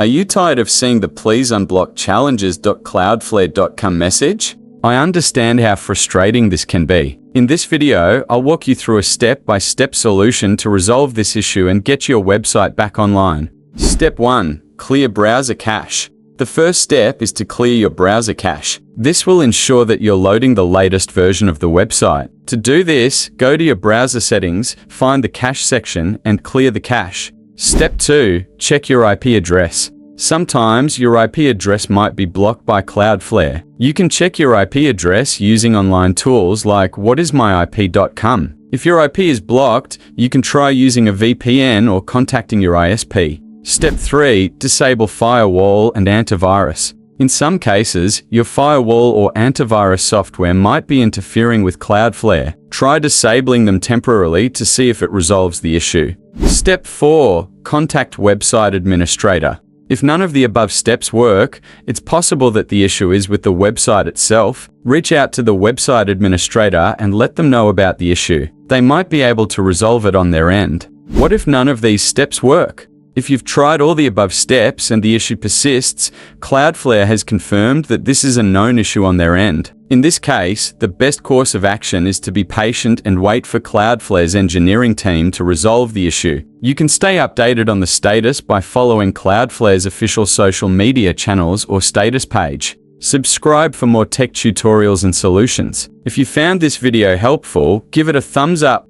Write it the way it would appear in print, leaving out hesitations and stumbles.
Are you tired of seeing the please unblock challenges.cloudflare.com message? I understand how frustrating this can be. In this video, I'll walk you through a step-by-step solution to resolve this issue and get your website back online. Step 1. Clear browser cache. The first step is to clear your browser cache. This will ensure that you're loading the latest version of the website. To do this, go to your browser settings, find the cache section, and clear the cache. Step 2. Check your IP address. Sometimes your IP address might be blocked by Cloudflare. You can check your IP address using online tools like whatismyip.com. If your IP is blocked, you can try using a VPN or contacting your ISP. Step 3. Disable firewall and antivirus. In some cases, your firewall or antivirus software might be interfering with Cloudflare. Try disabling them temporarily to see if it resolves the issue. Step 4. Contact website administrator. If none of the above steps work, it's possible that the issue is with the website itself. Reach out to the website administrator and let them know about the issue. They might be able to resolve it on their end. What if none of these steps work? If you've tried all the above steps and the issue persists, Cloudflare has confirmed that this is a known issue on their end. In this case, the best course of action is to be patient and wait for Cloudflare's engineering team to resolve the issue. You can stay updated on the status by following Cloudflare's official social media channels or status page. Subscribe for more tech tutorials and solutions. If you found this video helpful, give it a thumbs up.